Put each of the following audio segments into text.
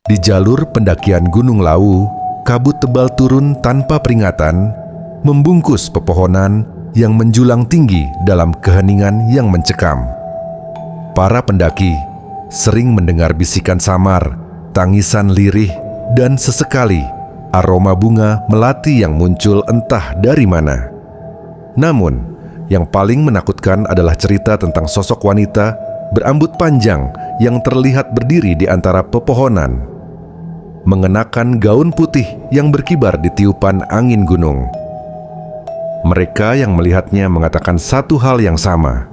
Di jalur pendakian Gunung Lawu, kabut tebal turun tanpa peringatan, membungkus pepohonan yang menjulang tinggi dalam keheningan yang mencekam. Para pendaki sering mendengar bisikan samar, tangisan lirih, dan sesekali aroma bunga melati yang muncul entah dari mana. Namun, yang paling menakutkan adalah cerita tentang sosok wanita berambut panjang yang terlihat berdiri di antara pepohonan, mengenakan gaun putih yang berkibar di tiupan angin gunung. Mereka yang melihatnya mengatakan satu hal yang sama.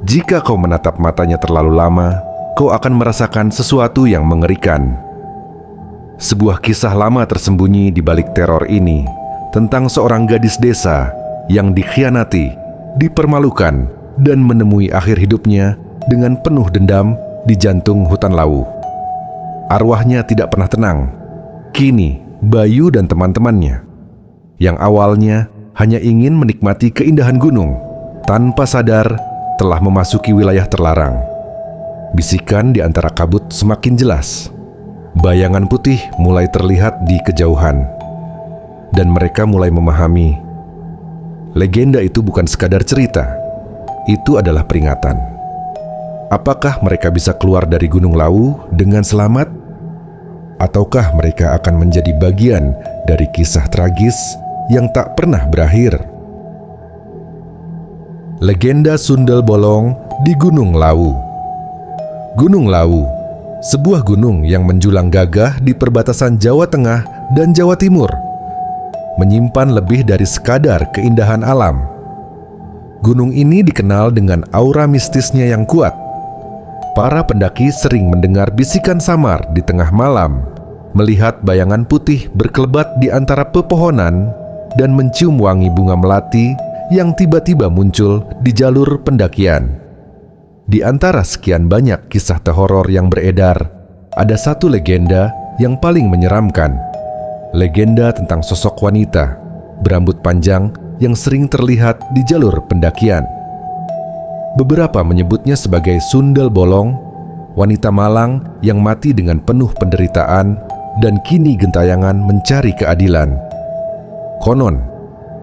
Jika kau menatap matanya terlalu lama, kau akan merasakan sesuatu yang mengerikan. Sebuah kisah lama tersembunyi di balik teror ini, tentang seorang gadis desa yang dikhianati, dipermalukan, dan menemui akhir hidupnya dengan penuh dendam di jantung hutan Lawu. Arwahnya tidak pernah tenang. Kini, Bayu dan teman-temannya, yang awalnya hanya ingin menikmati keindahan gunung, tanpa sadar telah memasuki wilayah terlarang. Bisikan di antara kabut semakin jelas. Bayangan putih mulai terlihat di kejauhan. Dan mereka mulai memahami, legenda itu bukan sekadar cerita. Itu adalah peringatan. Apakah mereka bisa keluar dari Gunung Lawu dengan selamat? Ataukah mereka akan menjadi bagian dari kisah tragis yang tak pernah berakhir? Legenda Sundel Bolong di Gunung Lawu. Gunung Lawu, sebuah gunung yang menjulang gagah di perbatasan Jawa Tengah dan Jawa Timur, menyimpan lebih dari sekadar keindahan alam. Gunung ini dikenal dengan aura mistisnya yang kuat. Para pendaki sering mendengar bisikan samar di tengah malam, melihat bayangan putih berkelebat di antara pepohonan, dan mencium wangi bunga melati yang tiba-tiba muncul di jalur pendakian. Di antara sekian banyak kisah teror yang beredar, ada satu legenda yang paling menyeramkan. Legenda tentang sosok wanita berambut panjang yang sering terlihat di jalur pendakian. Beberapa menyebutnya sebagai Sundel Bolong, wanita malang yang mati dengan penuh penderitaan dan kini gentayangan mencari keadilan. Konon,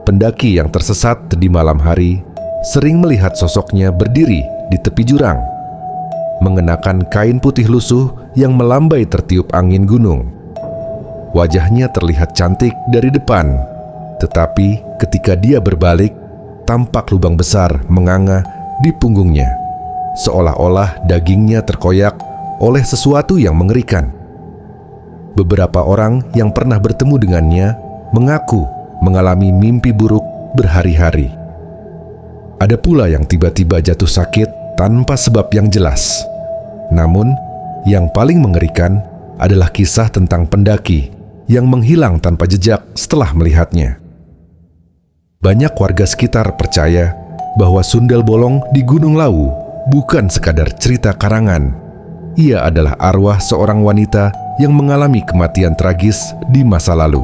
pendaki yang tersesat di malam hari sering melihat sosoknya berdiri di tepi jurang, mengenakan kain putih lusuh yang melambai tertiup angin gunung. Wajahnya terlihat cantik dari depan, tetapi ketika dia berbalik, tampak lubang besar menganga di punggungnya, seolah-olah dagingnya terkoyak oleh sesuatu yang mengerikan. Beberapa orang yang pernah bertemu dengannya mengaku mengalami mimpi buruk berhari-hari. Ada pula yang tiba-tiba jatuh sakit tanpa sebab yang jelas. Namun, yang paling mengerikan adalah kisah tentang pendaki yang menghilang tanpa jejak setelah melihatnya. Banyak warga sekitar percaya bahwa Sundel Bolong di Gunung Lawu bukan sekadar cerita karangan. Ia adalah arwah seorang wanita yang mengalami kematian tragis di masa lalu.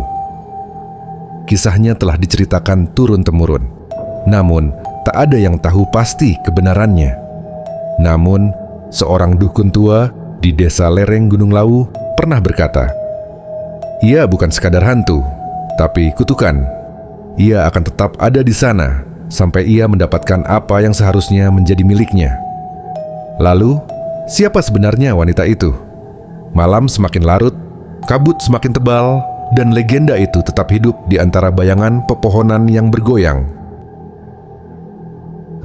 Kisahnya telah diceritakan turun-temurun, namun tak ada yang tahu pasti kebenarannya. Namun, seorang dukun tua di desa lereng Gunung Lawu pernah berkata, "Ia bukan sekadar hantu, tapi kutukan. Ia akan tetap ada di sana sampai ia mendapatkan apa yang seharusnya menjadi miliknya." Lalu, siapa sebenarnya wanita itu? Malam semakin larut, kabut semakin tebal, dan legenda itu tetap hidup di antara bayangan pepohonan yang bergoyang.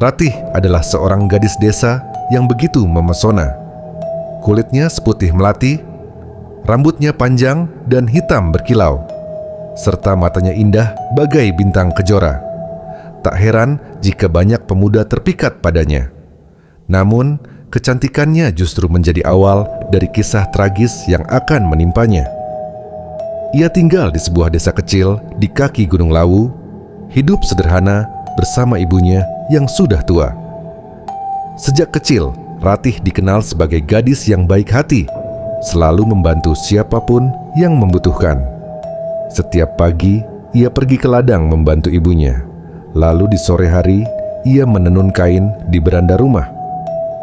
Ratih adalah seorang gadis desa yang begitu memesona. Kulitnya seputih melati, rambutnya panjang dan hitam berkilau, serta matanya indah bagai bintang kejora. Tak heran jika banyak pemuda terpikat padanya. Namun, kecantikannya justru menjadi awal dari kisah tragis yang akan menimpanya. Ia tinggal di sebuah desa kecil di kaki Gunung Lawu, hidup sederhana bersama ibunya yang sudah tua. Sejak kecil, Ratih dikenal sebagai gadis yang baik hati, selalu membantu siapapun yang membutuhkan. Setiap pagi, ia pergi ke ladang membantu ibunya. Lalu di sore hari, ia menenun kain di beranda rumah.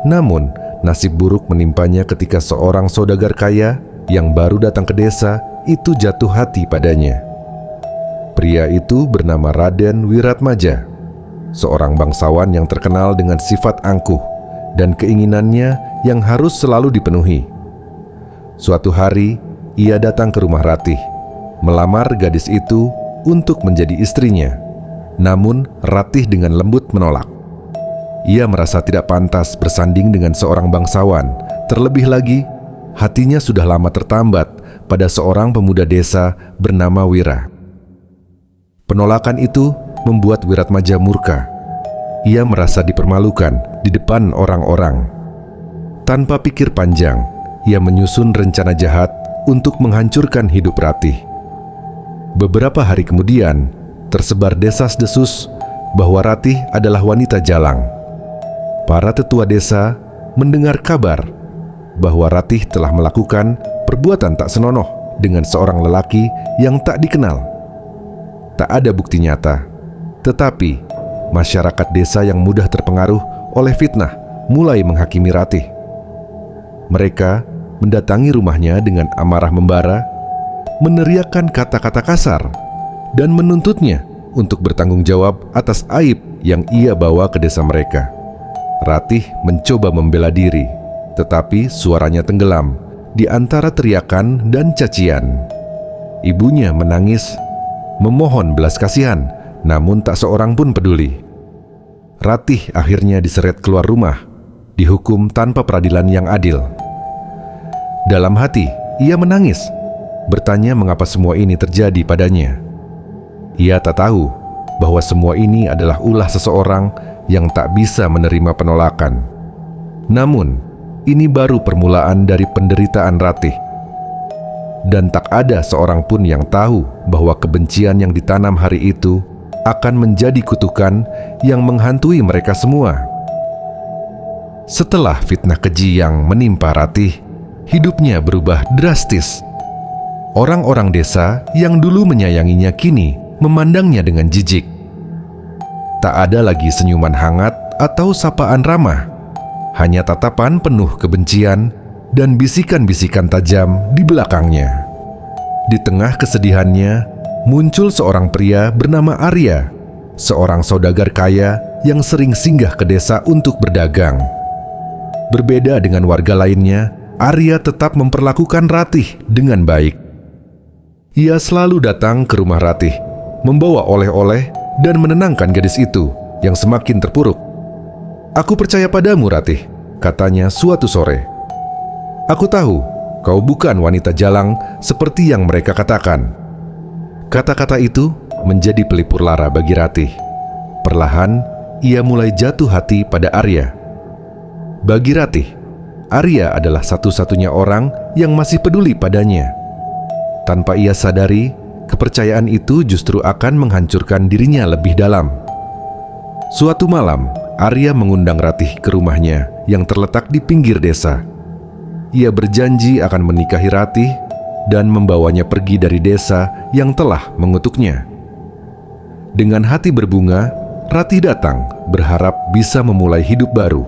Namun, nasib buruk menimpanya ketika seorang saudagar kaya yang baru datang ke desa itu jatuh hati padanya. Pria itu bernama Raden Wiratmaja, seorang bangsawan yang terkenal dengan sifat angkuh dan keinginannya yang harus selalu dipenuhi. Suatu hari, ia datang ke rumah Ratih, melamar gadis itu untuk menjadi istrinya. Namun, Ratih dengan lembut menolak. Ia merasa tidak pantas bersanding dengan seorang bangsawan. Terlebih lagi, hatinya sudah lama tertambat pada seorang pemuda desa bernama Wira. Penolakan itu membuat Wiratmaja murka. Ia merasa dipermalukan di depan orang-orang. Tanpa pikir panjang, ia menyusun rencana jahat untuk menghancurkan hidup Ratih. Beberapa hari kemudian, tersebar desas-desus bahwa Ratih adalah wanita jalang. Para tetua desa mendengar kabar bahwa Ratih telah melakukan perbuatan tak senonoh dengan seorang lelaki yang tak dikenal. Tak ada bukti nyata, tetapi masyarakat desa yang mudah terpengaruh oleh fitnah mulai menghakimi Ratih. Mereka mendatangi rumahnya dengan amarah membara, meneriakkan kata-kata kasar, dan menuntutnya untuk bertanggung jawab atas aib yang ia bawa ke desa mereka. Ratih mencoba membela diri, tetapi suaranya tenggelam di antara teriakan dan cacian. Ibunya menangis, memohon belas kasihan, namun tak seorang pun peduli. Ratih akhirnya diseret keluar rumah, dihukum tanpa peradilan yang adil. Dalam hati, ia menangis, bertanya mengapa semua ini terjadi padanya. Ia tak tahu bahwa semua ini adalah ulah seseorang yang tak bisa menerima penolakan. Namun, ini baru permulaan dari penderitaan Ratih. Dan tak ada seorang pun yang tahu bahwa kebencian yang ditanam hari itu akan menjadi kutukan yang menghantui mereka semua. Setelah fitnah keji yang menimpa Ratih, hidupnya berubah drastis. Orang-orang desa yang dulu menyayanginya kini memandangnya dengan jijik. Tak ada lagi senyuman hangat atau sapaan ramah, hanya tatapan penuh kebencian dan bisikan-bisikan tajam di belakangnya. Di tengah kesedihannya, muncul seorang pria bernama Arya, seorang saudagar kaya yang sering singgah ke desa untuk berdagang. Berbeda dengan warga lainnya, Arya tetap memperlakukan Ratih dengan baik. Ia selalu datang ke rumah Ratih, membawa oleh-oleh dan menenangkan gadis itu yang semakin terpuruk. "Aku percaya padamu, Ratih," katanya suatu sore. "Aku tahu kau bukan wanita jalang seperti yang mereka katakan." Kata-kata itu menjadi pelipur lara bagi Ratih. Perlahan, ia mulai jatuh hati pada Arya. Bagi Ratih, Arya adalah satu-satunya orang yang masih peduli padanya. Tanpa ia sadari, kepercayaan itu justru akan menghancurkan dirinya lebih dalam. Suatu malam, Arya mengundang Ratih ke rumahnya yang terletak di pinggir desa. Ia berjanji akan menikahi Ratih dan membawanya pergi dari desa yang telah mengutuknya. Dengan hati berbunga, Ratih datang berharap bisa memulai hidup baru.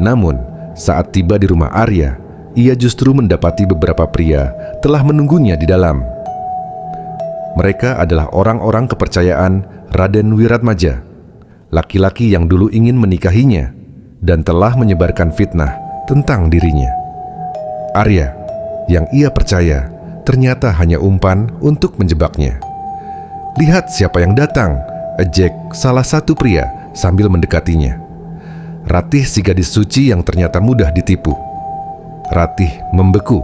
Namun, saat tiba di rumah Arya, ia justru mendapati beberapa pria telah menunggunya di dalam. Mereka adalah orang-orang kepercayaan Raden Wiratmaja, laki-laki yang dulu ingin menikahinya dan telah menyebarkan fitnah tentang dirinya. Arya, yang ia percaya, ternyata hanya umpan untuk menjebaknya. "Lihat siapa yang datang," ejek salah satu pria sambil mendekatinya. Ratih si gadis suci yang ternyata mudah ditipu. Ratih membeku.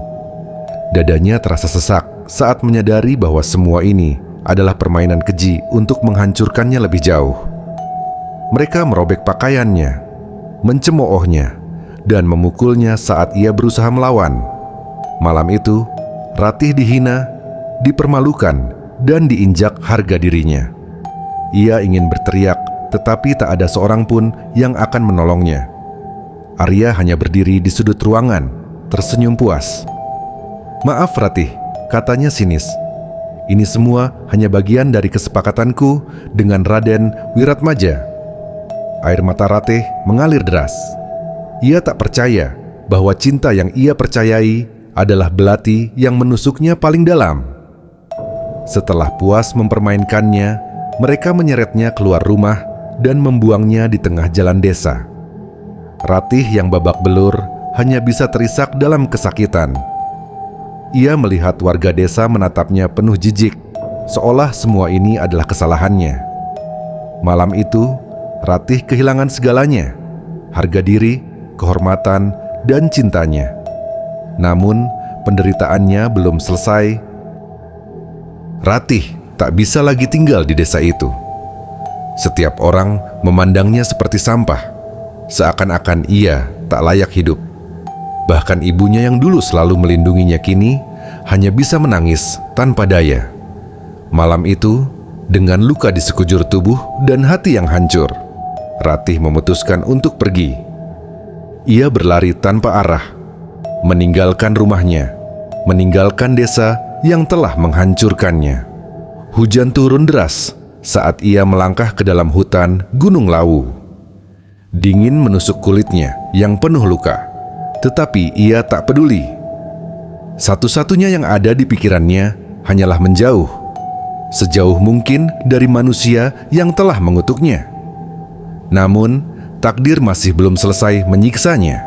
Dadanya terasa sesak saat menyadari bahwa semua ini adalah permainan keji untuk menghancurkannya lebih jauh. Mereka merobek pakaiannya, mencemoohnya, dan memukulnya saat ia berusaha melawan. Malam itu, Ratih dihina, dipermalukan, dan diinjak harga dirinya. Ia ingin berteriak, tetapi tak ada seorang pun yang akan menolongnya. Arya hanya berdiri di sudut ruangan, tersenyum puas. "Maaf Ratih," katanya sinis. "Ini semua hanya bagian dari kesepakatanku dengan Raden Wiratmaja." Air mata Ratih mengalir deras. Ia tak percaya bahwa cinta yang ia percayai adalah belati yang menusuknya paling dalam. Setelah puas mempermainkannya, mereka menyeretnya keluar rumah dan membuangnya di tengah jalan desa. Ratih yang babak belur hanya bisa terisak dalam kesakitan. Ia melihat warga desa menatapnya penuh jijik, seolah semua ini adalah kesalahannya. Malam itu, Ratih kehilangan segalanya, harga diri, kehormatan, dan cintanya. Namun, penderitaannya belum selesai. Ratih tak bisa lagi tinggal di desa itu. Setiap orang memandangnya seperti sampah, seakan-akan ia tak layak hidup. Bahkan ibunya yang dulu selalu melindunginya kini hanya bisa menangis tanpa daya. Malam itu, dengan luka di sekujur tubuh dan hati yang hancur, Ratih memutuskan untuk pergi. Ia berlari tanpa arah, meninggalkan rumahnya, meninggalkan desa yang telah menghancurkannya. Hujan turun deras saat ia melangkah ke dalam hutan Gunung Lawu. Dingin menusuk kulitnya yang penuh luka, tetapi ia tak peduli. Satu-satunya yang ada di pikirannya hanyalah menjauh, sejauh mungkin dari manusia yang telah mengutuknya. Namun, takdir masih belum selesai menyiksanya.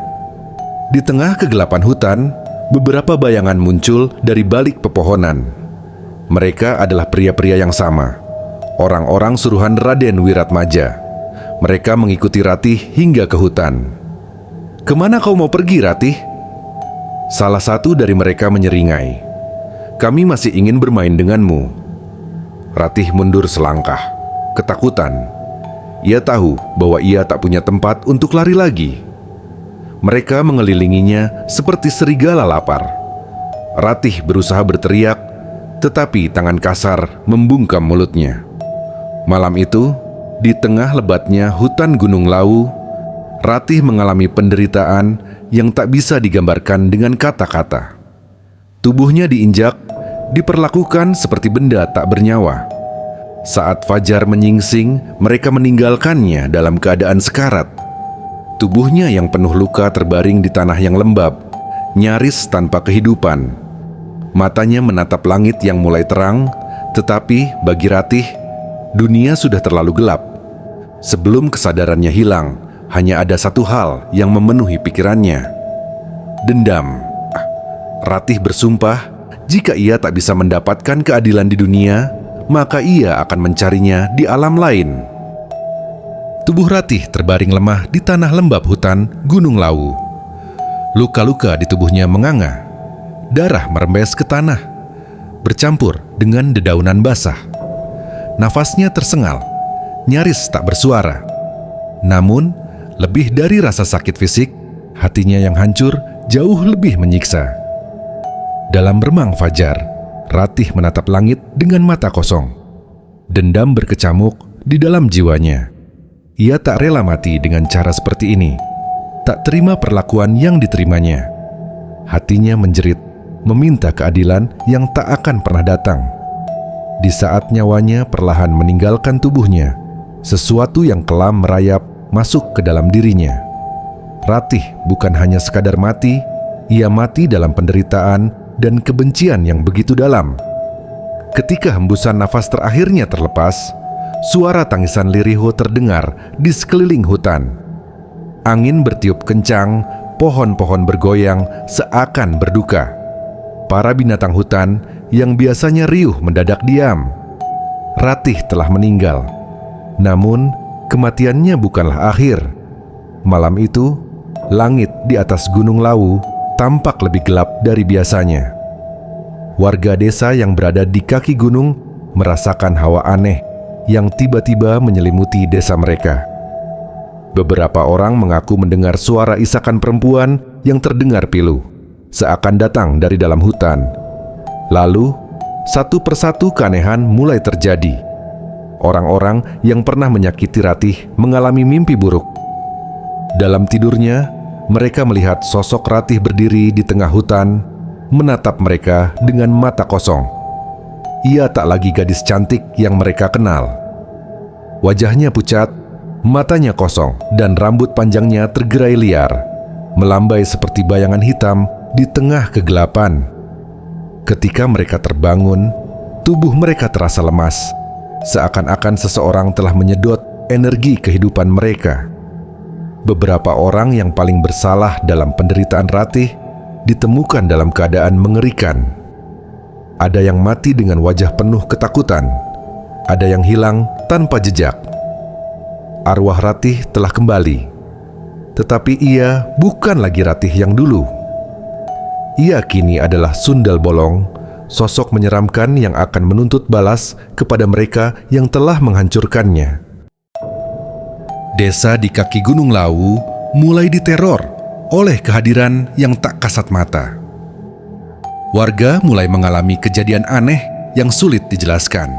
Di tengah kegelapan hutan, beberapa bayangan muncul dari balik pepohonan. Mereka adalah pria-pria yang sama, orang-orang suruhan Raden Wiratmaja. Mereka mengikuti Ratih hingga ke hutan. "Kemana kau mau pergi, Ratih?" Salah satu dari mereka menyeringai. "Kami masih ingin bermain denganmu." Ratih mundur selangkah, ketakutan. Ia tahu bahwa ia tak punya tempat untuk lari lagi. Mereka mengelilinginya seperti serigala lapar. Ratih berusaha berteriak, tetapi tangan kasar membungkam mulutnya. Malam itu, di tengah lebatnya hutan Gunung Lawu, Ratih mengalami penderitaan yang tak bisa digambarkan dengan kata-kata. Tubuhnya diinjak, diperlakukan seperti benda tak bernyawa. Saat fajar menyingsing, mereka meninggalkannya dalam keadaan sekarat. Tubuhnya yang penuh luka terbaring di tanah yang lembab, nyaris tanpa kehidupan. Matanya menatap langit yang mulai terang, tetapi bagi Ratih, dunia sudah terlalu gelap. Sebelum kesadarannya hilang, hanya ada satu hal yang memenuhi pikirannya: dendam. Ratih bersumpah, jika ia tak bisa mendapatkan keadilan di dunia, maka ia akan mencarinya di alam lain. Tubuh Ratih terbaring lemah di tanah lembab hutan Gunung Lawu. Luka-luka di tubuhnya menganga. Darah merembes ke tanah, bercampur dengan dedaunan basah. Nafasnya tersengal, nyaris tak bersuara. Namun, lebih dari rasa sakit fisik, hatinya yang hancur jauh lebih menyiksa. Dalam remang fajar, Ratih menatap langit dengan mata kosong. Dendam berkecamuk di dalam jiwanya. Ia tak rela mati dengan cara seperti ini. Tak terima perlakuan yang diterimanya. Hatinya menjerit, meminta keadilan yang tak akan pernah datang. Di saat nyawanya perlahan meninggalkan tubuhnya, sesuatu yang kelam merayap masuk ke dalam dirinya. Ratih bukan hanya sekadar mati, ia mati dalam penderitaan dan kebencian yang begitu dalam. Ketika hembusan nafas terakhirnya terlepas, suara tangisan liriho terdengar di sekeliling hutan. Angin bertiup kencang, pohon-pohon bergoyang seakan berduka. Para binatang hutan yang biasanya riuh mendadak diam. Ratih telah meninggal. Namun, kematiannya bukanlah akhir. Malam itu, langit di atas Gunung Lawu tampak lebih gelap dari biasanya. Warga desa yang berada di kaki gunung merasakan hawa aneh yang tiba-tiba menyelimuti desa mereka. Beberapa orang mengaku mendengar suara isakan perempuan yang terdengar pilu, seakan datang dari dalam hutan. Lalu, satu persatu keanehan mulai terjadi. Orang-orang yang pernah menyakiti Ratih mengalami mimpi buruk. Dalam tidurnya, mereka melihat sosok Ratih berdiri di tengah hutan, menatap mereka dengan mata kosong. Ia tak lagi gadis cantik yang mereka kenal. Wajahnya pucat, matanya kosong, dan rambut panjangnya tergerai liar, melambai seperti bayangan hitam di tengah kegelapan. Ketika mereka terbangun, tubuh mereka terasa lemas, seakan-akan seseorang telah menyedot energi kehidupan mereka. Beberapa orang yang paling bersalah dalam penderitaan Ratih ditemukan dalam keadaan mengerikan. Ada yang mati dengan wajah penuh ketakutan, ada yang hilang tanpa jejak. Arwah Ratih telah kembali, tetapi ia bukan lagi Ratih yang dulu. Ia kini adalah Sundel Bolong, sosok menyeramkan yang akan menuntut balas kepada mereka yang telah menghancurkannya. Desa di kaki Gunung Lawu mulai diteror oleh kehadiran yang tak kasat mata. Warga mulai mengalami kejadian aneh yang sulit dijelaskan.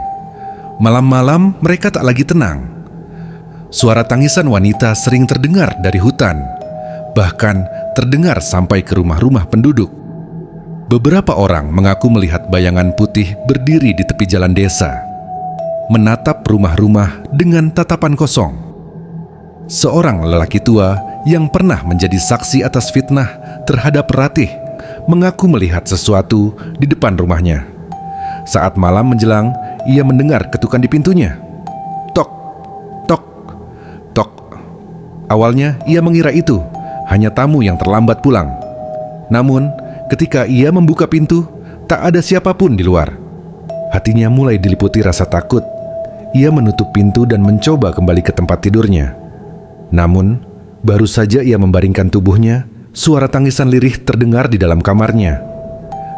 Malam-malam mereka tak lagi tenang. Suara tangisan wanita sering terdengar dari hutan, bahkan terdengar sampai ke rumah-rumah penduduk. Beberapa orang mengaku melihat bayangan putih berdiri di tepi jalan desa, menatap rumah-rumah dengan tatapan kosong. Seorang lelaki tua yang pernah menjadi saksi atas fitnah terhadap Ratih mengaku melihat sesuatu di depan rumahnya. Saat malam menjelang, ia mendengar ketukan di pintunya. Tok, tok, tok. Awalnya ia mengira itu hanya tamu yang terlambat pulang. Namun, ketika ia membuka pintu, tak ada siapapun di luar. Hatinya mulai diliputi rasa takut. Ia menutup pintu dan mencoba kembali ke tempat tidurnya. Namun, baru saja ia membaringkan tubuhnya, suara tangisan lirih terdengar di dalam kamarnya.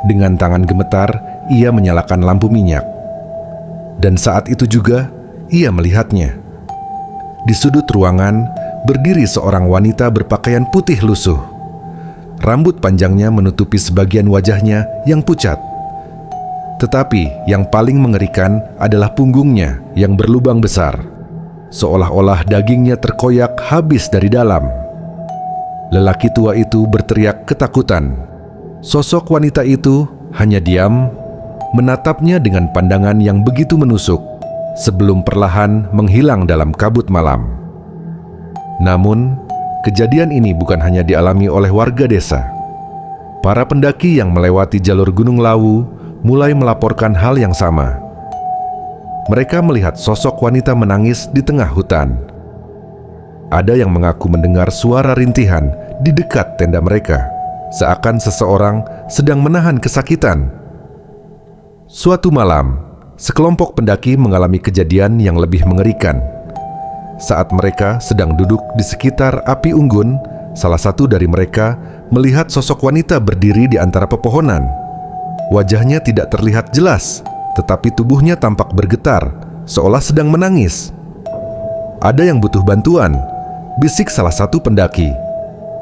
Dengan tangan gemetar, ia menyalakan lampu minyak. Dan saat itu juga, ia melihatnya. Di sudut ruangan, berdiri seorang wanita berpakaian putih lusuh. Rambut panjangnya menutupi sebagian wajahnya yang pucat. Tetapi yang paling mengerikan adalah punggungnya yang berlubang besar, seolah-olah dagingnya terkoyak habis dari dalam. Lelaki tua itu berteriak ketakutan. Sosok wanita itu hanya diam, menatapnya dengan pandangan yang begitu menusuk, sebelum perlahan menghilang dalam kabut malam. Namun, kejadian ini bukan hanya dialami oleh warga desa. Para pendaki yang melewati jalur Gunung Lawu mulai melaporkan hal yang sama. Mereka melihat sosok wanita menangis di tengah hutan. Ada yang mengaku mendengar suara rintihan di dekat tenda mereka, seakan seseorang sedang menahan kesakitan. Suatu malam, sekelompok pendaki mengalami kejadian yang lebih mengerikan. Saat mereka sedang duduk di sekitar api unggun, salah satu dari mereka melihat sosok wanita berdiri di antara pepohonan. Wajahnya tidak terlihat jelas, tetapi tubuhnya tampak bergetar, seolah sedang menangis. "Ada yang butuh bantuan," bisik salah satu pendaki.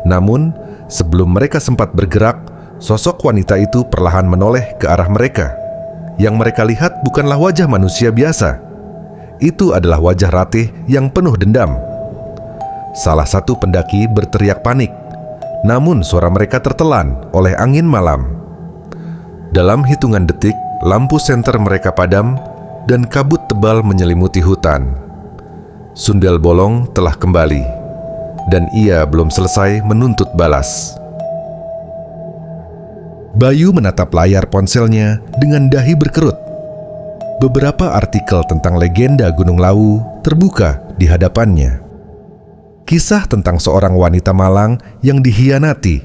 Namun, sebelum mereka sempat bergerak, sosok wanita itu perlahan menoleh ke arah mereka. Yang mereka lihat bukanlah wajah manusia biasa. Itu adalah wajah Ratih yang penuh dendam. Salah satu pendaki berteriak panik, namun suara mereka tertelan oleh angin malam. Dalam hitungan detik, lampu senter mereka padam dan kabut tebal menyelimuti hutan. Sundel Bolong telah kembali, dan ia belum selesai menuntut balas. Bayu menatap layar ponselnya dengan dahi berkerut. Beberapa artikel tentang legenda Gunung Lawu terbuka di hadapannya. Kisah tentang seorang wanita malang yang dikhianati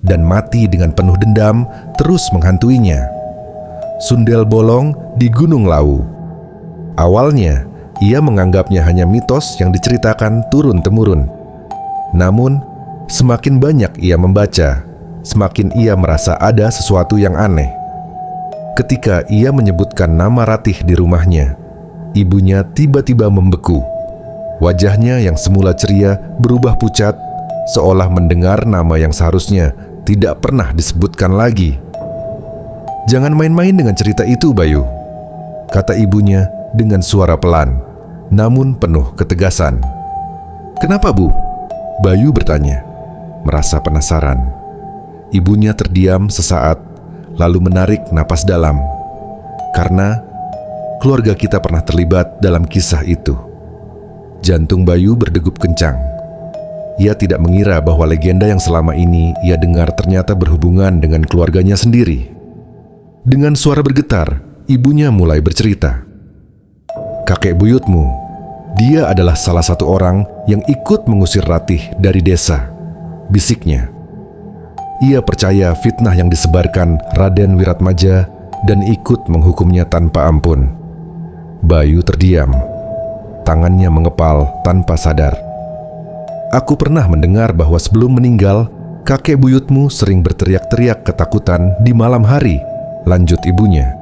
dan mati dengan penuh dendam terus menghantuinya. Sundel Bolong di Gunung Lawu. Awalnya, ia menganggapnya hanya mitos yang diceritakan turun-temurun. Namun, semakin banyak ia membaca, semakin ia merasa ada sesuatu yang aneh. Ketika ia menyebutkan nama Ratih di rumahnya, ibunya tiba-tiba membeku. Wajahnya yang semula ceria berubah pucat, seolah mendengar nama yang seharusnya tidak pernah disebutkan lagi. "Jangan main-main dengan cerita itu, Bayu," kata ibunya dengan suara pelan, namun penuh ketegasan. "Kenapa, Bu?" Bayu bertanya, merasa penasaran. Ibunya terdiam sesaat, lalu menarik napas dalam. "Karena keluarga kita pernah terlibat dalam kisah itu." Jantung Bayu berdegup kencang. Ia tidak mengira bahwa legenda yang selama ini ia dengar ternyata berhubungan dengan keluarganya sendiri. Dengan suara bergetar, ibunya mulai bercerita. "Kakek buyutmu, dia adalah salah satu orang yang ikut mengusir Ratih dari desa," bisiknya. Ia percaya fitnah yang disebarkan Raden Wiratmaja dan ikut menghukumnya tanpa ampun. Bayu terdiam. Tangannya mengepal tanpa sadar. "Aku pernah mendengar bahwa sebelum meninggal, kakek buyutmu sering berteriak-teriak ketakutan di malam hari," lanjut ibunya.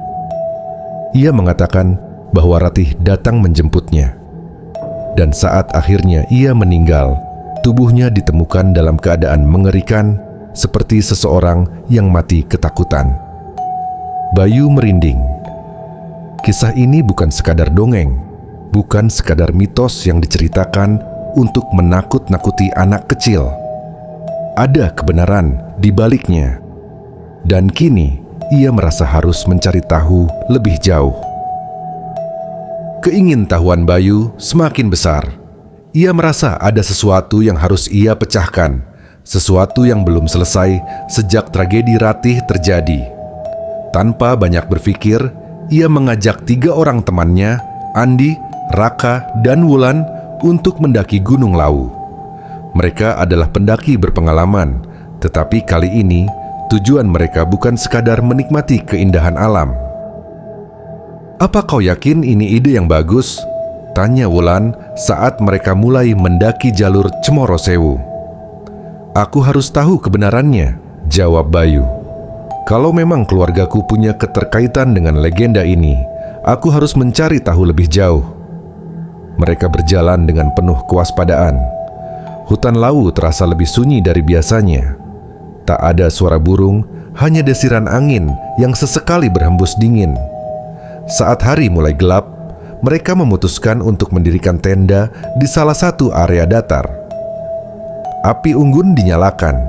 Ia mengatakan bahwa Ratih datang menjemputnya. Dan saat akhirnya ia meninggal, tubuhnya ditemukan dalam keadaan mengerikan seperti seseorang yang mati ketakutan. Bayu merinding. Kisah ini bukan sekadar dongeng, bukan sekadar mitos yang diceritakan untuk menakut-nakuti anak kecil. Ada kebenaran di baliknya. Dan kini ia merasa harus mencari tahu lebih jauh. Keingintahuan Bayu semakin besar. Ia merasa ada sesuatu yang harus ia pecahkan, sesuatu yang belum selesai sejak tragedi Ratih terjadi. Tanpa banyak berpikir, ia mengajak 3 orang temannya, Andi, Raka, dan Wulan, untuk mendaki Gunung Lawu. Mereka adalah pendaki berpengalaman, tetapi kali ini tujuan mereka bukan sekadar menikmati keindahan alam. "Apa kau yakin ini ide yang bagus?" tanya Wulan saat mereka mulai mendaki jalur Cemoro Sewu. "Aku harus tahu kebenarannya," jawab Bayu. "Kalau memang keluargaku punya keterkaitan dengan legenda ini, aku harus mencari tahu lebih jauh." Mereka berjalan dengan penuh kewaspadaan. Hutan Lawu terasa lebih sunyi dari biasanya. Tak ada suara burung, hanya desiran angin yang sesekali berhembus dingin. Saat hari mulai gelap, mereka memutuskan untuk mendirikan tenda di salah satu area datar. Api unggun dinyalakan,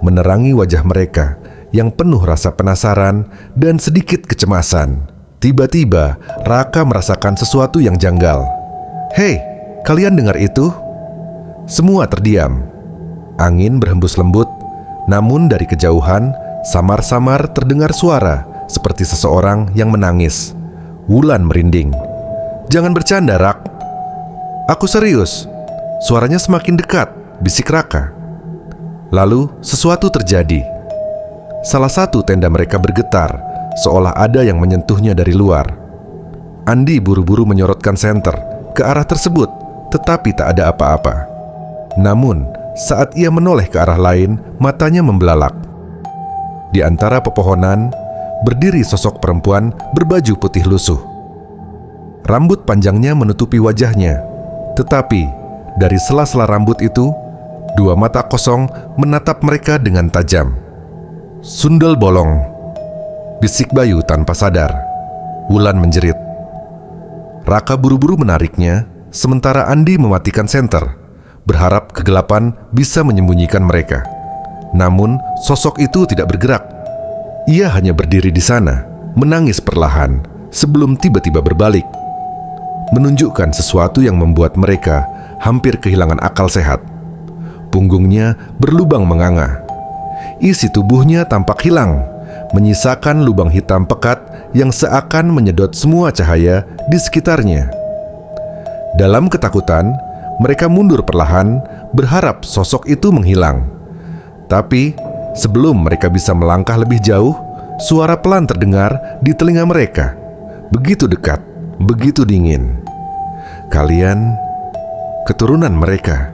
menerangi wajah mereka yang penuh rasa penasaran dan sedikit kecemasan. Tiba-tiba, Raka merasakan sesuatu yang janggal. "Hei, kalian dengar itu?" Semua terdiam. Angin berhembus lembut, namun dari kejauhan, samar-samar terdengar suara seperti seseorang yang menangis. Wulan merinding. "Jangan bercanda, Rak." "Aku serius." "Suaranya semakin dekat," bisik Raka. Lalu sesuatu terjadi. Salah satu tenda mereka bergetar, seolah ada yang menyentuhnya dari luar. Andi buru-buru menyorotkan senter ke arah tersebut, tetapi tak ada apa-apa. Namun, saat ia menoleh ke arah lain, matanya membelalak. Di antara pepohonan, berdiri sosok perempuan berbaju putih lusuh. Rambut panjangnya menutupi wajahnya, tetapi dari sela-sela rambut itu, 2 mata kosong menatap mereka dengan tajam. "Sundel bolong," bisik Bayu tanpa sadar. Wulan menjerit. Raka buru-buru menariknya, sementara Andi mematikan senter, berharap kegelapan bisa menyembunyikan mereka. Namun, sosok itu tidak bergerak. Ia hanya berdiri di sana, menangis perlahan, sebelum tiba-tiba berbalik, menunjukkan sesuatu yang membuat mereka hampir kehilangan akal sehat. Punggungnya berlubang menganga. Isi tubuhnya tampak hilang, menyisakan lubang hitam pekat yang seakan menyedot semua cahaya di sekitarnya. Dalam ketakutan, mereka mundur perlahan, berharap sosok itu menghilang. Tapi, sebelum mereka bisa melangkah lebih jauh, suara pelan terdengar di telinga mereka. Begitu dekat, begitu dingin. "Kalian keturunan mereka."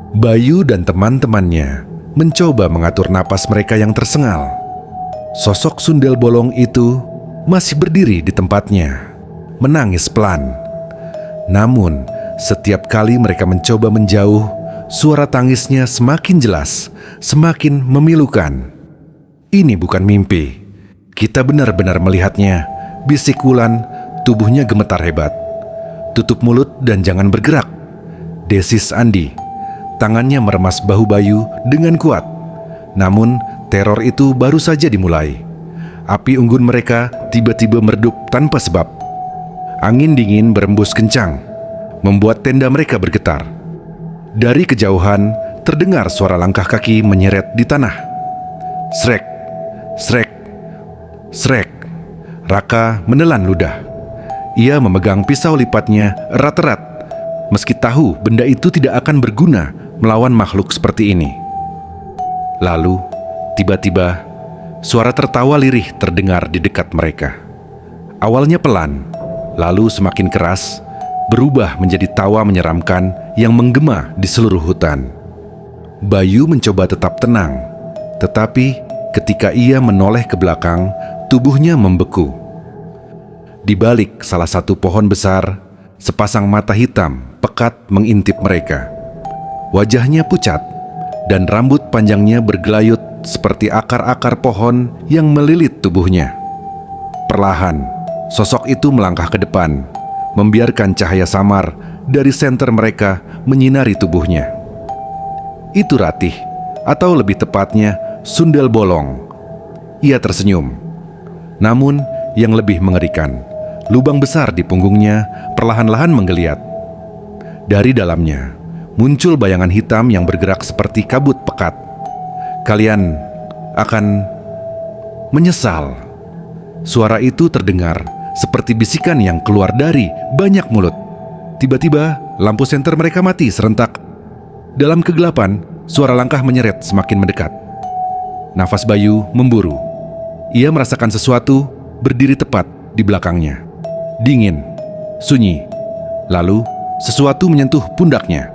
Bayu dan teman-temannya mencoba mengatur napas mereka yang tersengal. Sosok Sundel Bolong itu masih berdiri di tempatnya, menangis pelan. Namun, setiap kali mereka mencoba menjauh, suara tangisnya semakin jelas, semakin memilukan. "Ini bukan mimpi. Kita benar-benar melihatnya," bisik Wulan, tubuhnya gemetar hebat. "Tutup mulut dan jangan bergerak," desis Andi. Tangannya meremas bahu Bayu dengan kuat. Namun, teror itu baru saja dimulai. Api unggun mereka tiba-tiba meredup tanpa sebab. Angin dingin berembus kencang, membuat tenda mereka bergetar. Dari kejauhan terdengar suara langkah kaki menyeret di tanah. Srek, srek, srek. Raka menelan ludah. Ia memegang pisau lipatnya erat-erat, meski tahu benda itu tidak akan berguna melawan makhluk seperti ini. Lalu, tiba-tiba, suara tertawa lirih terdengar di dekat mereka. Awalnya pelan, lalu semakin keras, berubah menjadi tawa menyeramkan yang menggema di seluruh hutan. Bayu mencoba tetap tenang, tetapi ketika ia menoleh ke belakang, tubuhnya membeku. Di balik salah satu pohon besar, sepasang mata hitam pekat mengintip mereka. Wajahnya pucat, dan rambut panjangnya bergelayut seperti akar-akar pohon yang melilit tubuhnya. Perlahan, sosok itu melangkah ke depan, membiarkan cahaya samar dari senter mereka menyinari tubuhnya. Itu Ratih, atau lebih tepatnya Sundel Bolong. Ia tersenyum. Namun yang lebih mengerikan, lubang besar di punggungnya perlahan-lahan menggeliat. Dari dalamnya muncul bayangan hitam yang bergerak seperti kabut pekat. Kalian akan menyesal. Suara itu terdengar seperti bisikan yang keluar dari banyak mulut. Tiba-tiba, lampu senter mereka mati serentak. Dalam kegelapan, suara langkah menyeret semakin mendekat. Nafas Bayu memburu. Ia merasakan sesuatu berdiri tepat di belakangnya. Dingin, sunyi. Lalu, sesuatu menyentuh pundaknya.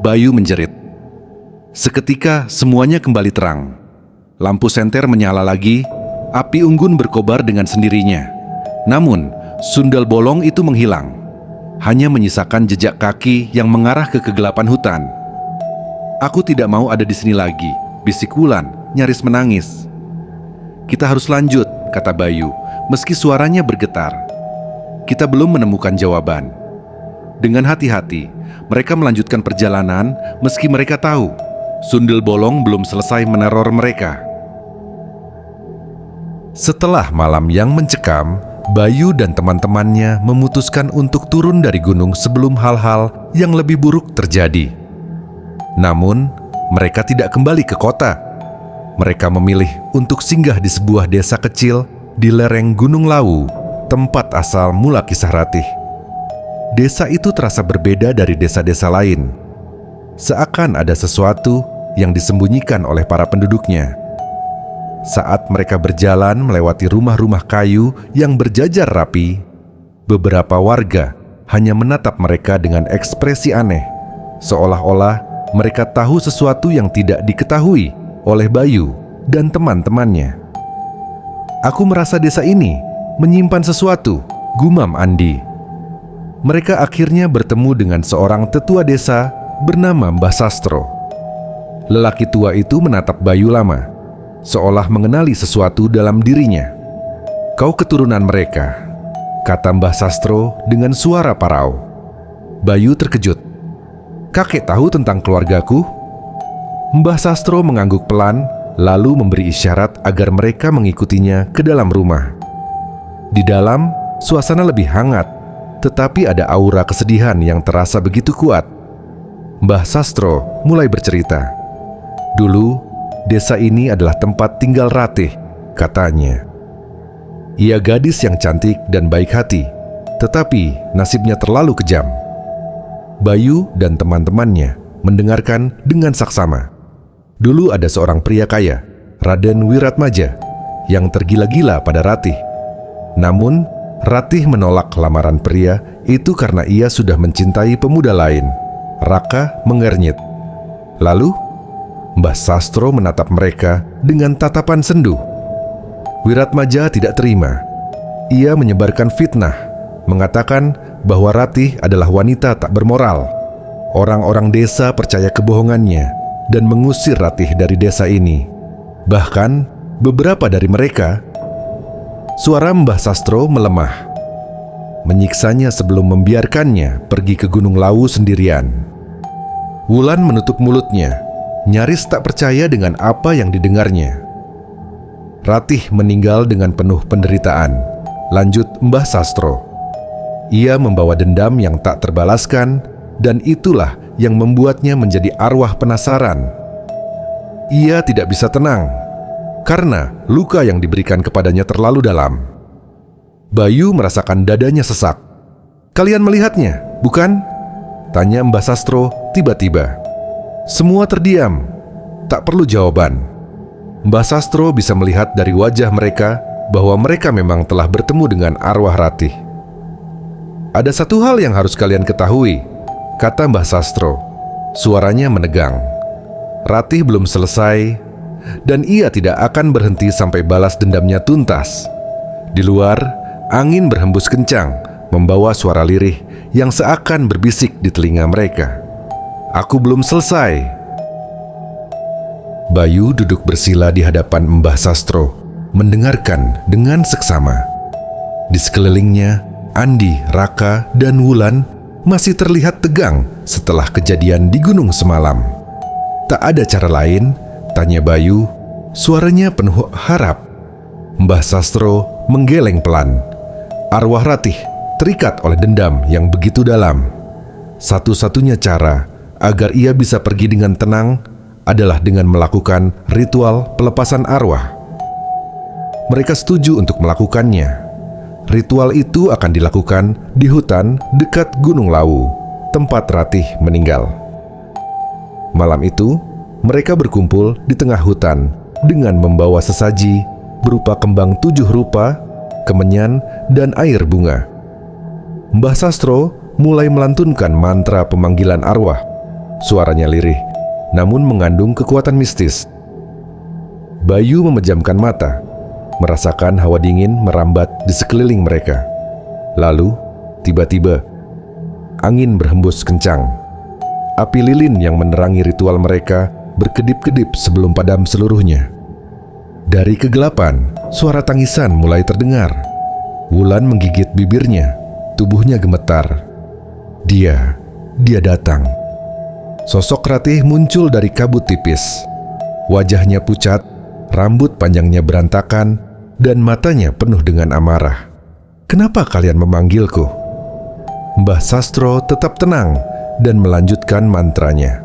Bayu menjerit. Seketika, semuanya kembali terang. Lampu senter menyala lagi, api unggun berkobar dengan sendirinya. Namun, Sundel Bolong itu menghilang, hanya menyisakan jejak kaki yang mengarah ke kegelapan hutan. "Aku tidak mau ada di sini lagi," bisik Wulan, nyaris menangis. "Kita harus lanjut," kata Bayu, meski suaranya bergetar. "Kita belum menemukan jawaban." Dengan hati-hati, mereka melanjutkan perjalanan meski mereka tahu Sundel Bolong belum selesai meneror mereka. Setelah malam yang mencekam, Bayu dan teman-temannya memutuskan untuk turun dari gunung sebelum hal-hal yang lebih buruk terjadi. Namun, mereka tidak kembali ke kota. Mereka memilih untuk singgah di sebuah desa kecil di lereng Gunung Lawu, tempat asal mula kisah Ratih. Desa itu terasa berbeda dari desa-desa lain. Seakan ada sesuatu yang disembunyikan oleh para penduduknya. Saat mereka berjalan melewati rumah-rumah kayu yang berjajar rapi, beberapa warga hanya menatap mereka dengan ekspresi aneh, seolah-olah mereka tahu sesuatu yang tidak diketahui oleh Bayu dan teman-temannya. "Aku merasa desa ini menyimpan sesuatu," gumam Andi. Mereka akhirnya bertemu dengan seorang tetua desa bernama Mbah Sastro. Lelaki tua itu menatap Bayu lama, seolah mengenali sesuatu dalam dirinya. "Kau keturunan mereka," kata Mbah Sastro dengan suara parau. Bayu terkejut. "Kakek tahu tentang keluargaku?" Mbah Sastro mengangguk pelan, lalu memberi isyarat agar mereka mengikutinya ke dalam rumah. Di dalam, suasana lebih hangat, tetapi ada aura kesedihan yang terasa begitu kuat. Mbah Sastro mulai bercerita. "Dulu, desa ini adalah tempat tinggal Ratih," katanya. "Ia gadis yang cantik dan baik hati, tetapi nasibnya terlalu kejam." Bayu dan teman-temannya mendengarkan dengan saksama. Dulu ada seorang pria kaya, Raden Wiratmaja, yang tergila-gila pada Ratih. Namun, Ratih menolak lamaran pria itu karena ia sudah mencintai pemuda lain. Raka mengernyit. Lalu, Mbah Sastro menatap mereka dengan tatapan sendu. Wiratmaja tidak terima. Ia menyebarkan fitnah, mengatakan bahwa Ratih adalah wanita tak bermoral. Orang-orang desa percaya kebohongannya dan mengusir Ratih dari desa ini. Bahkan, beberapa dari mereka. Suara Mbah Sastro melemah, menyiksanya sebelum membiarkannya pergi ke Gunung Lawu sendirian. Wulan menutup mulutnya, nyaris tak percaya dengan apa yang didengarnya. "Ratih meninggal dengan penuh penderitaan," lanjut Mbah Sastro. "Ia membawa dendam yang tak terbalaskan, dan itulah yang membuatnya menjadi arwah penasaran. Ia tidak bisa tenang karena luka yang diberikan kepadanya terlalu dalam. Bayu merasakan dadanya sesak. "Kalian melihatnya, bukan?" tanya Mbah Sastro tiba-tiba. Semua terdiam, tak perlu jawaban. Mbah Sastro bisa melihat dari wajah mereka bahwa mereka memang telah bertemu dengan arwah Ratih. "Ada satu hal yang harus kalian ketahui," kata Mbah Sastro. Suaranya menegang. "Ratih belum selesai, dan ia tidak akan berhenti sampai balas dendamnya tuntas." Di luar, angin berhembus kencang, membawa suara lirih yang seakan berbisik di telinga mereka. "Aku belum selesai." Bayu duduk bersila di hadapan Mbah Sastro, mendengarkan dengan seksama. Di sekelilingnya, Andi, Raka, dan Wulan masih terlihat tegang setelah kejadian di gunung semalam. "Tak ada cara lain?" tanya Bayu, suaranya penuh harap. Mbah Sastro menggeleng pelan. Arwah Ratih terikat oleh dendam yang begitu dalam. Satu-satunya cara agar ia bisa pergi dengan tenang adalah dengan melakukan ritual pelepasan arwah. Mereka setuju untuk melakukannya. Ritual itu akan dilakukan di hutan dekat Gunung Lawu, tempat Ratih meninggal. Malam itu, mereka berkumpul di tengah hutan dengan membawa sesaji berupa kembang 7 rupa, kemenyan, dan air bunga. Mbah Sastro mulai melantunkan mantra pemanggilan arwah. Suaranya lirih, namun mengandung kekuatan mistis. Bayu memejamkan mata, merasakan hawa dingin merambat di sekeliling mereka. Lalu, tiba-tiba, angin berhembus kencang. Api lilin yang menerangi ritual mereka berkedip-kedip sebelum padam seluruhnya. Dari kegelapan, suara tangisan mulai terdengar. Wulan menggigit bibirnya, tubuhnya gemetar. Dia datang. Sosok Ratih muncul dari kabut tipis. Wajahnya pucat, rambut panjangnya berantakan, dan matanya penuh dengan amarah. "Kenapa kalian memanggilku?" Mbah Sastro tetap tenang dan melanjutkan mantranya.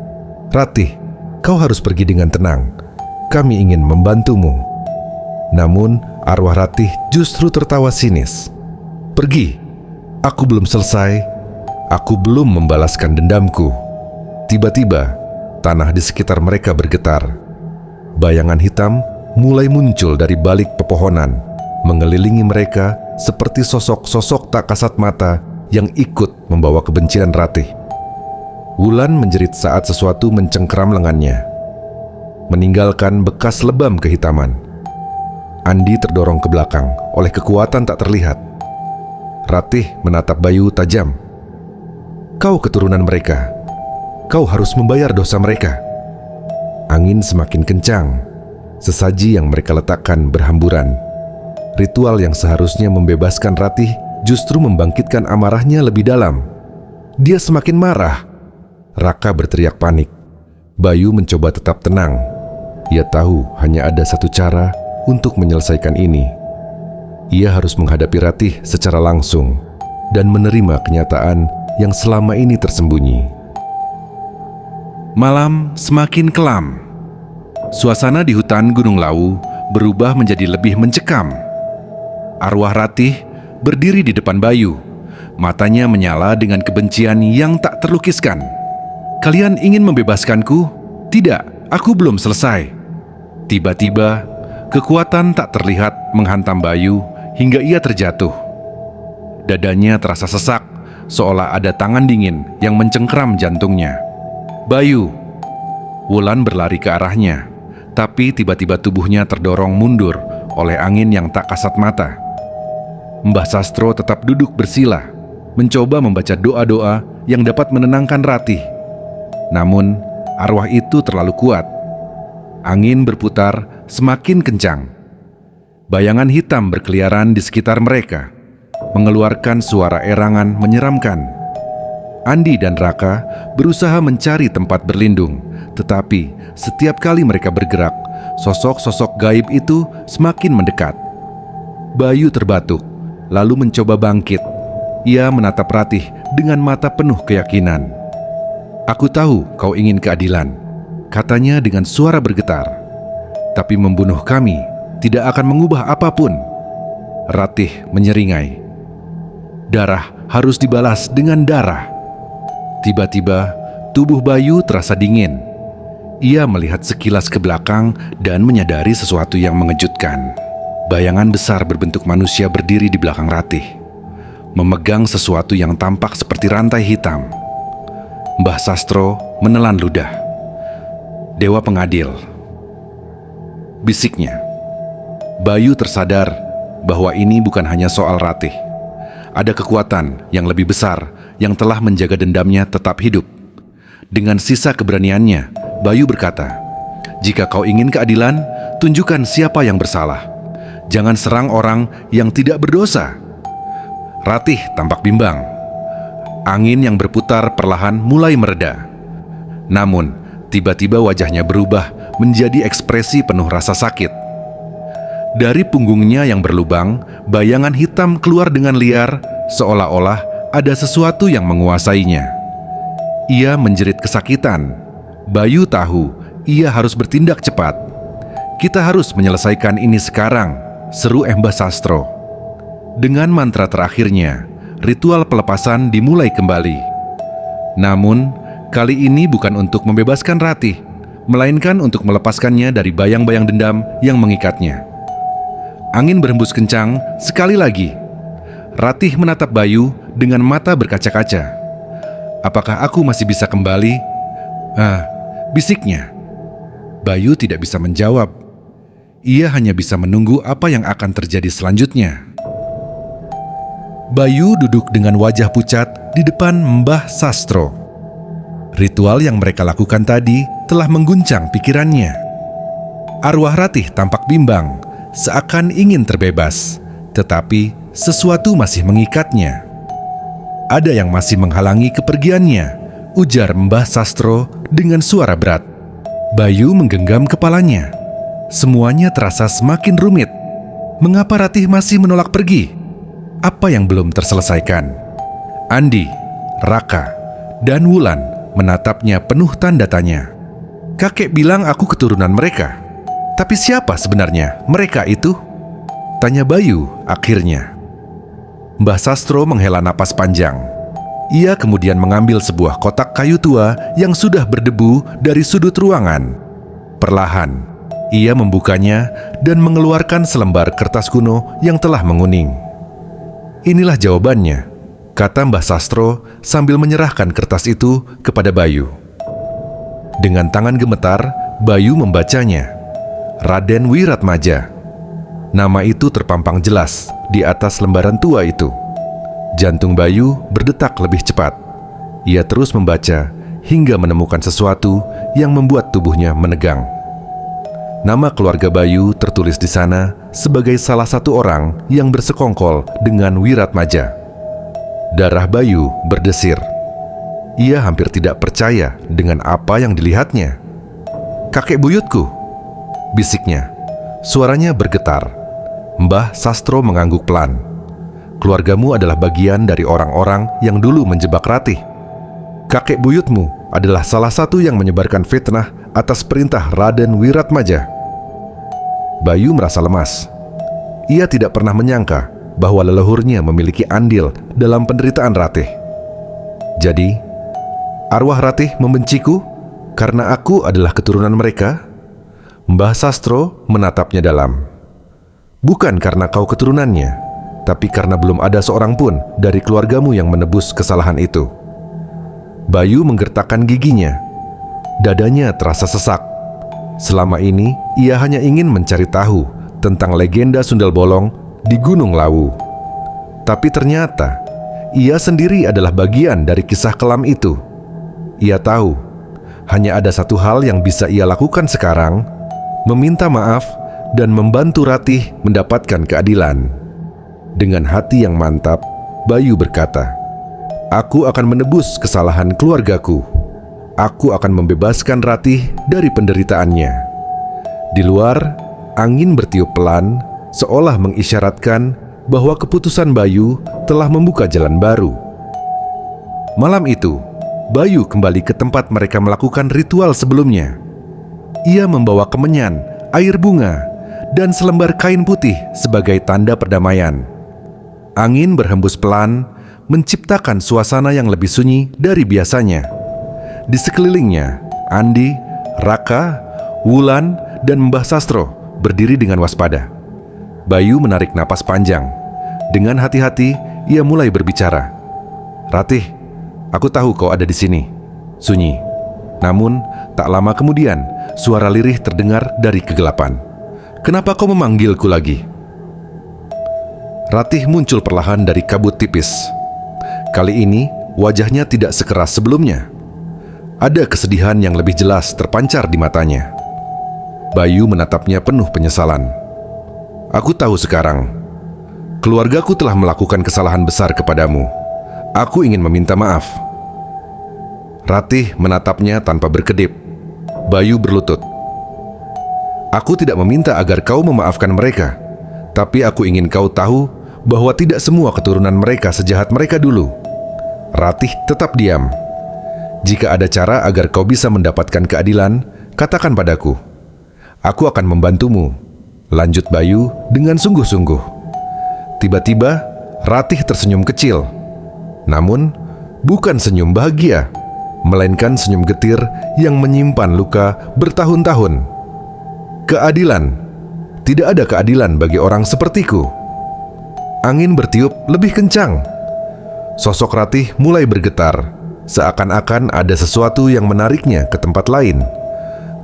"Ratih, kau harus pergi dengan tenang. Kami ingin membantumu." Namun, arwah Ratih justru tertawa sinis. "Pergi, aku belum selesai. Aku belum membalaskan dendamku." Tiba-tiba, tanah di sekitar mereka bergetar. Bayangan hitam mulai muncul dari balik pepohonan, mengelilingi mereka seperti sosok-sosok tak kasat mata yang ikut membawa kebencian Ratih. Wulan menjerit saat sesuatu mencengkeram lengannya, meninggalkan bekas lebam kehitaman. Andi terdorong ke belakang oleh kekuatan tak terlihat. Ratih menatap Bayu tajam. "Kau keturunan mereka. Kau harus membayar dosa mereka." Angin semakin kencang. Sesaji yang mereka letakkan berhamburan. Ritual yang seharusnya membebaskan Ratih justru membangkitkan amarahnya lebih dalam. Dia semakin marah. Raka berteriak panik. Bayu mencoba tetap tenang. Ia tahu hanya ada satu cara untuk menyelesaikan ini. Ia harus menghadapi Ratih secara langsung dan menerima kenyataan yang selama ini tersembunyi. Malam semakin kelam. Suasana di hutan Gunung Lawu berubah menjadi lebih mencekam. Arwah Ratih berdiri di depan Bayu. Matanya menyala dengan kebencian yang tak terlukiskan. "Kalian ingin membebaskanku? Tidak, aku belum selesai." Tiba-tiba, kekuatan tak terlihat menghantam Bayu hingga ia terjatuh. Dadanya terasa sesak, seolah ada tangan dingin yang mencengkeram jantungnya. "Bayu!" Wulan berlari ke arahnya, tapi tiba-tiba tubuhnya terdorong mundur oleh angin yang tak kasat mata. Mbah Sastro tetap duduk bersila, mencoba membaca doa-doa yang dapat menenangkan Ratih. Namun, arwah itu terlalu kuat. Angin berputar semakin kencang. Bayangan hitam berkeliaran di sekitar mereka, mengeluarkan suara erangan menyeramkan. Andi dan Raka berusaha mencari tempat berlindung, tetapi setiap kali mereka bergerak, sosok-sosok gaib itu semakin mendekat. Bayu terbatuk, lalu mencoba bangkit. Ia menatap Ratih dengan mata penuh keyakinan. "Aku tahu kau ingin keadilan," katanya dengan suara bergetar. "Tapi membunuh kami tidak akan mengubah apapun." Ratih menyeringai. "Darah harus dibalas dengan darah." Tiba-tiba, tubuh Bayu terasa dingin. Ia melihat sekilas ke belakang dan menyadari sesuatu yang mengejutkan. Bayangan besar berbentuk manusia berdiri di belakang Ratih, memegang sesuatu yang tampak seperti rantai hitam. Mbah Sastro menelan ludah. "Dewa pengadil," bisiknya. Bayu tersadar bahwa ini bukan hanya soal Ratih. Ada kekuatan yang lebih besar yang telah menjaga dendamnya tetap hidup. Dengan sisa keberaniannya, Bayu berkata, "Jika kau ingin keadilan, tunjukkan siapa yang bersalah. Jangan serang orang yang tidak berdosa." Ratih tampak bimbang. Angin yang berputar perlahan mulai mereda. Namun, tiba-tiba wajahnya berubah menjadi ekspresi penuh rasa sakit. Dari punggungnya yang berlubang, bayangan hitam keluar dengan liar, seolah-olah ada sesuatu yang menguasainya. Ia menjerit kesakitan. Bayu tahu ia harus bertindak cepat. "Kita harus menyelesaikan ini sekarang," seru Mbah Sastro. Dengan mantra terakhirnya, ritual pelepasan dimulai kembali. Namun, kali ini bukan untuk membebaskan Ratih, melainkan untuk melepaskannya dari bayang-bayang dendam yang mengikatnya. Angin berhembus kencang sekali lagi. Ratih menatap Bayu dengan mata berkaca-kaca. "Apakah aku masih bisa kembali?" Bisiknya. Bayu tidak bisa menjawab. Ia hanya bisa menunggu apa yang akan terjadi selanjutnya. Bayu duduk dengan wajah pucat di depan Mbah Sastro. Ritual yang mereka lakukan tadi telah mengguncang pikirannya. Arwah Ratih tampak bimbang, seakan ingin terbebas, tetapi sesuatu masih mengikatnya. "Ada yang masih menghalangi kepergiannya," ujar Mbah Sastro dengan suara berat. Bayu menggenggam kepalanya. Semuanya terasa semakin rumit. Mengapa Ratih masih menolak pergi? Apa yang belum terselesaikan? Andi, Raka, dan Wulan menatapnya penuh tanda tanya. "Kakek bilang aku keturunan mereka. Tapi siapa sebenarnya mereka itu?" tanya Bayu akhirnya. Mbah Sastro menghela napas panjang. Ia kemudian mengambil sebuah kotak kayu tua yang sudah berdebu dari sudut ruangan. Perlahan, ia membukanya dan mengeluarkan selembar kertas kuno yang telah menguning. "Inilah jawabannya," kata Mbah Sastro sambil menyerahkan kertas itu kepada Bayu. Dengan tangan gemetar, Bayu membacanya. Raden Wiratmaja. Nama itu terpampang jelas di atas lembaran tua itu. Jantung Bayu berdetak lebih cepat. Ia terus membaca hingga menemukan sesuatu yang membuat tubuhnya menegang. Nama keluarga Bayu tertulis di sana sebagai salah satu orang yang bersekongkol dengan Wiratmaja. Darah Bayu berdesir. Ia hampir tidak percaya dengan apa yang dilihatnya. "Kakek buyutku," bisiknya. Suaranya bergetar. Mbah Sastro mengangguk pelan. "Keluargamu adalah bagian dari orang-orang yang dulu menjebak Ratih. Kakek buyutmu adalah salah satu yang menyebarkan fitnah atas perintah Raden Wiratmaja." Bayu merasa lemas. Ia tidak pernah menyangka bahwa leluhurnya memiliki andil dalam penderitaan Ratih. "Jadi, arwah Ratih membenciku karena aku adalah keturunan mereka?" Mbah Sastro menatapnya dalam. "Bukan karena kau keturunannya, tapi karena belum ada seorang pun dari keluargamu yang menebus kesalahan itu." Bayu menggertakkan giginya. Dadanya terasa sesak. Selama ini, ia hanya ingin mencari tahu tentang legenda Sundel Bolong di Gunung Lawu. Tapi ternyata, ia sendiri adalah bagian dari kisah kelam itu. Ia tahu, hanya ada satu hal yang bisa ia lakukan sekarang, meminta maaf dan membantu Ratih mendapatkan keadilan. Dengan hati yang mantap, Bayu berkata, "Aku akan menebus kesalahan keluargaku. Aku akan membebaskan Ratih dari penderitaannya." Di luar, angin bertiup pelan, seolah mengisyaratkan bahwa keputusan Bayu telah membuka jalan baru. Malam itu, Bayu kembali ke tempat mereka melakukan ritual sebelumnya. Ia membawa kemenyan, air bunga, dan selembar kain putih sebagai tanda perdamaian. Angin berhembus pelan, menciptakan suasana yang lebih sunyi dari biasanya. Di sekelilingnya, Andi, Raka, Wulan, dan Mbah Sastro berdiri dengan waspada. Bayu menarik napas panjang. Dengan hati-hati, ia mulai berbicara. "Ratih, aku tahu kau ada di sini." Sunyi. Namun, tak lama kemudian, suara lirih terdengar dari kegelapan. "Kenapa kau memanggilku lagi?" Ratih muncul perlahan dari kabut tipis. Kali ini, wajahnya tidak sekeras sebelumnya. Ada kesedihan yang lebih jelas terpancar di matanya. Bayu menatapnya penuh penyesalan. "Aku tahu sekarang. Keluargaku telah melakukan kesalahan besar kepadamu. Aku ingin meminta maaf." Ratih menatapnya tanpa berkedip. Bayu berlutut. "Aku tidak meminta agar kau memaafkan mereka, tapi aku ingin kau tahu bahwa tidak semua keturunan mereka sejahat mereka dulu." Ratih tetap diam. "Jika ada cara agar kau bisa mendapatkan keadilan, katakan padaku. Aku akan membantumu," lanjut Bayu dengan sungguh-sungguh. Tiba-tiba, Ratih tersenyum kecil. Namun, bukan senyum bahagia, melainkan senyum getir yang menyimpan luka bertahun-tahun. "Keadilan. Tidak ada keadilan bagi orang sepertiku." Angin bertiup lebih kencang. Sosok Ratih mulai bergetar, seakan-akan ada sesuatu yang menariknya ke tempat lain.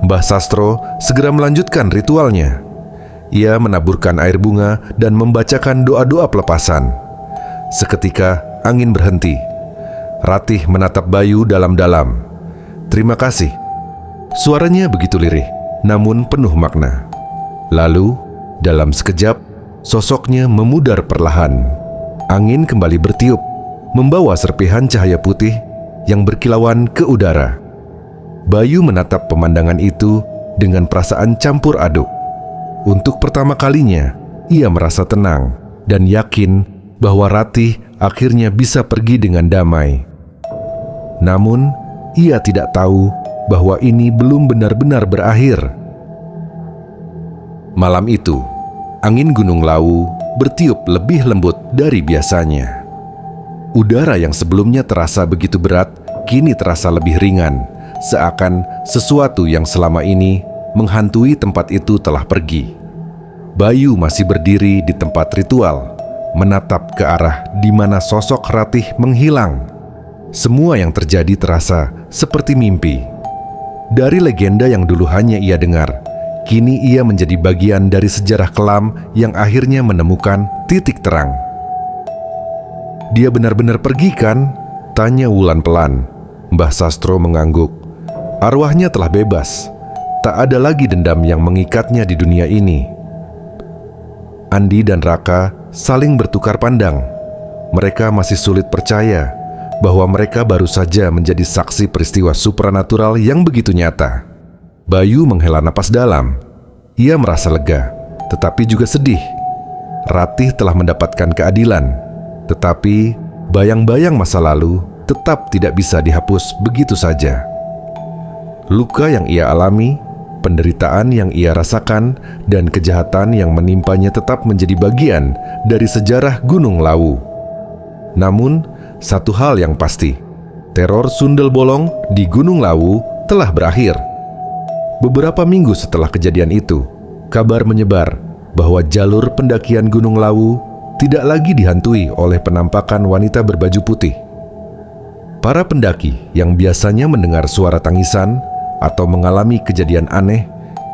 Mbah Sastro segera melanjutkan ritualnya. Ia menaburkan air bunga dan membacakan doa-doa pelepasan. Seketika angin berhenti. Ratih menatap Bayu dalam-dalam. "Terima kasih." Suaranya begitu lirih, namun penuh makna. Lalu, dalam sekejap, sosoknya memudar perlahan. Angin kembali bertiup, membawa serpihan cahaya putih yang berkilauan ke udara. Bayu menatap pemandangan itu dengan perasaan campur aduk. Untuk pertama kalinya, ia merasa tenang dan yakin bahwa Ratih akhirnya bisa pergi dengan damai. Namun, ia tidak tahu bahwa ini belum benar-benar berakhir. Malam itu, angin Gunung Lawu bertiup lebih lembut dari biasanya. Udara yang sebelumnya terasa begitu berat, kini terasa lebih ringan, seakan sesuatu yang selama ini menghantui tempat itu telah pergi. Bayu masih berdiri di tempat ritual, menatap ke arah di mana sosok Ratih menghilang. Semua yang terjadi terasa seperti mimpi. Dari legenda yang dulu hanya ia dengar, kini ia menjadi bagian dari sejarah kelam yang akhirnya menemukan titik terang. "Dia benar-benar pergi kan?" tanya Wulan pelan. Mbah Sastro mengangguk. "Arwahnya telah bebas. Tak ada lagi dendam yang mengikatnya di dunia ini." Andi dan Raka saling bertukar pandang. Mereka masih sulit percaya bahwa mereka baru saja menjadi saksi peristiwa supranatural yang begitu nyata. Bayu menghela napas dalam. Ia merasa lega, tetapi juga sedih. Ratih telah mendapatkan keadilan, tetapi bayang-bayang masa lalu tetap tidak bisa dihapus begitu saja. Luka yang ia alami, penderitaan yang ia rasakan, dan kejahatan yang menimpanya tetap menjadi bagian dari sejarah Gunung Lawu. Namun, satu hal yang pasti, teror Sundel Bolong di Gunung Lawu telah berakhir. Beberapa minggu setelah kejadian itu, kabar menyebar bahwa jalur pendakian Gunung Lawu tidak lagi dihantui oleh penampakan wanita berbaju putih. Para pendaki yang biasanya mendengar suara tangisan atau mengalami kejadian aneh,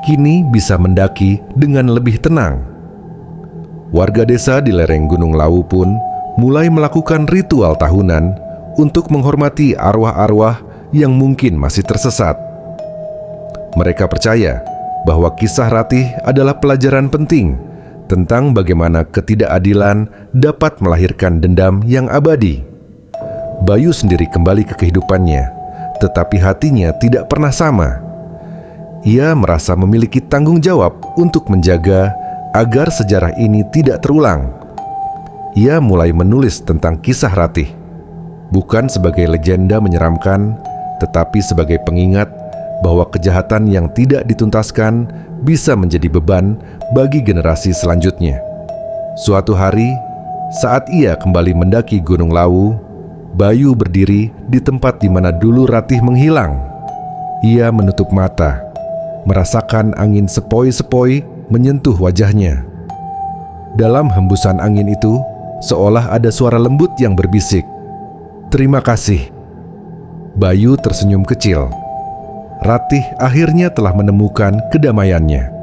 kini bisa mendaki dengan lebih tenang. Warga desa di lereng Gunung Lawu pun mulai melakukan ritual tahunan untuk menghormati arwah-arwah yang mungkin masih tersesat. Mereka percaya bahwa kisah Ratih adalah pelajaran penting tentang bagaimana ketidakadilan dapat melahirkan dendam yang abadi. Bayu sendiri kembali ke kehidupannya, tetapi hatinya tidak pernah sama. Ia merasa memiliki tanggung jawab untuk menjaga agar sejarah ini tidak terulang. Ia mulai menulis tentang kisah Ratih. bukan sebagai legenda menyeramkan, tetapi sebagai pengingat bahwa kejahatan yang tidak dituntaskan bisa menjadi beban bagi generasi selanjutnya. Suatu hari, saat ia kembali mendaki Gunung Lawu, Bayu berdiri di tempat di mana dulu Ratih menghilang. Ia menutup mata, merasakan angin sepoi-sepoi menyentuh wajahnya. Dalam hembusan angin itu, seolah ada suara lembut yang berbisik, "Terima kasih." Bayu tersenyum kecil. Ratih akhirnya telah menemukan kedamaiannya.